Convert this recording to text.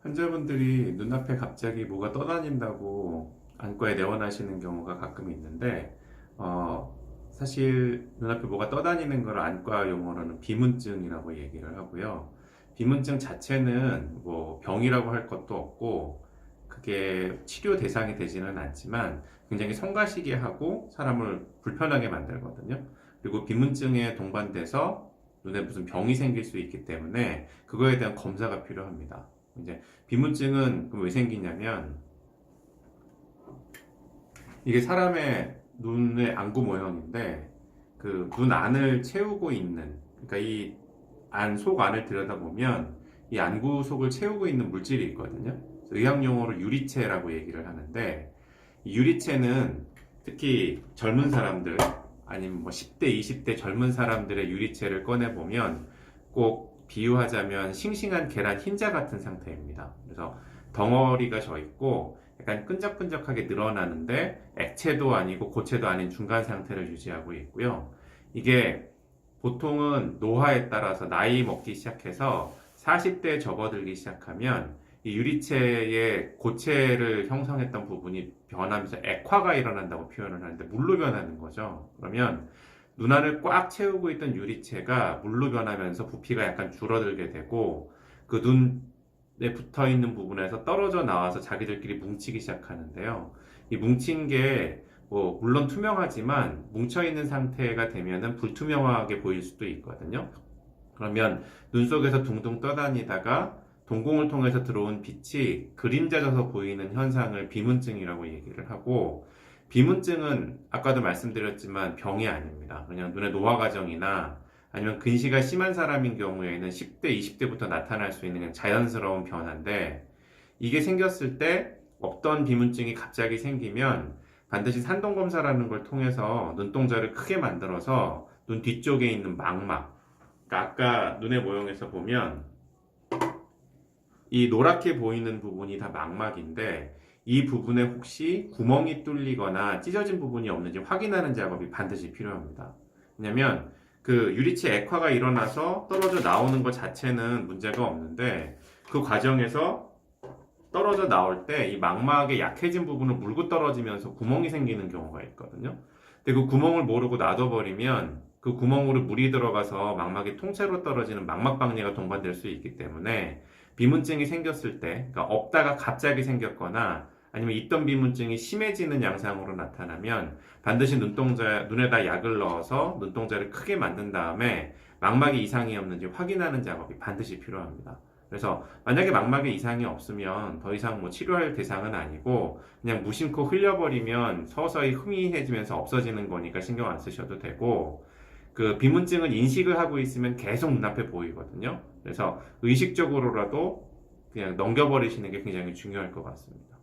환자분들이 눈앞에 갑자기 뭐가 떠다닌다고 안과에 내원하시는 경우가 가끔 있는데, 사실 눈앞에 뭐가 떠다니는 걸 안과 용어로는 비문증이라고 얘기를 하고요. 비문증 자체는 뭐 병이라고 할 것도 없고, 그게 치료 대상이 되지는 않지만 굉장히 성가시게 하고 사람을 불편하게 만들거든요. 그리고 비문증에 동반돼서 눈에 무슨 병이 생길 수 있기 때문에 그거에 대한 검사가 필요합니다. 이제 비문증은 그럼 왜 생기냐면, 이게 사람의 눈의 안구 모형인데 그 눈 안을 채우고 있는, 그러니까 이 안 속 안을 들여다보면 이 안구 속을 채우고 있는 물질이 있거든요. 그래서 의학 용어로 유리체라고 얘기를 하는데, 이 유리체는 특히 젊은 사람들, 아니면 뭐 10대, 20대 젊은 사람들의 유리체를 꺼내 보면 꼭 비유하자면 싱싱한 계란 흰자 같은 상태입니다. 그래서 덩어리가 져 있고 약간 끈적끈적하게 늘어나는데 액체도 아니고 고체도 아닌 중간 상태를 유지하고 있고요. 이게 보통은 노화에 따라서 나이 먹기 시작해서 40대에 접어들기 시작하면 이 유리체의 고체를 형성했던 부분이 변하면서 액화가 일어난다고 표현을 하는데, 물로 변하는 거죠. 그러면 눈알을 꽉 채우고 있던 유리체가 물로 변하면서 부피가 약간 줄어들게 되고, 그 눈에 붙어 있는 부분에서 떨어져 나와서 자기들끼리 뭉치기 시작하는데요. 이 뭉친 게 물론 투명하지만 뭉쳐 있는 상태가 되면은 불투명하게 보일 수도 있거든요. 그러면 눈 속에서 둥둥 떠다니다가 동공을 통해서 들어온 빛이 그림자져서 보이는 현상을 비문증이라고 얘기를 하고, 비문증은 아까도 말씀드렸지만 병이 아닙니다. 그냥 눈의 노화 과정이나 아니면 근시가 심한 사람인 경우에는 10대, 20대부터 나타날 수 있는 그냥 자연스러운 변화인데, 이게 생겼을 때 없던 비문증이 갑자기 생기면 반드시 산동 검사라는 걸 통해서 눈동자를 크게 만들어서 눈 뒤쪽에 있는 망막, 그러니까 아까 눈의 모형에서 보면 이 노랗게 보이는 부분이 다 망막인데, 이 부분에 혹시 구멍이 뚫리거나 찢어진 부분이 없는지 확인하는 작업이 반드시 필요합니다. 왜냐면 그 유리체 액화가 일어나서 떨어져 나오는 것 자체는 문제가 없는데, 그 과정에서 떨어져 나올 때 이 망막의 약해진 부분을 물고 떨어지면서 구멍이 생기는 경우가 있거든요. 근데 그 구멍을 모르고 놔둬버리면 그 구멍으로 물이 들어가서 망막이 통째로 떨어지는 망막박리가 동반될 수 있기 때문에, 비문증이 생겼을 때, 그러니까 없다가 갑자기 생겼거나 아니면 있던 비문증이 심해지는 양상으로 나타나면 반드시 눈에다 약을 넣어서 눈동자를 크게 만든 다음에 망막에 이상이 없는지 확인하는 작업이 반드시 필요합니다. 그래서 만약에 망막에 이상이 없으면 더 이상 치료할 대상은 아니고 그냥 무심코 흘려버리면 서서히 희미해지면서 없어지는 거니까 신경 안 쓰셔도 되고, 그 비문증은 인식을 하고 있으면 계속 눈앞에 보이거든요. 그래서 의식적으로라도 그냥 넘겨버리시는 게 굉장히 중요할 것 같습니다.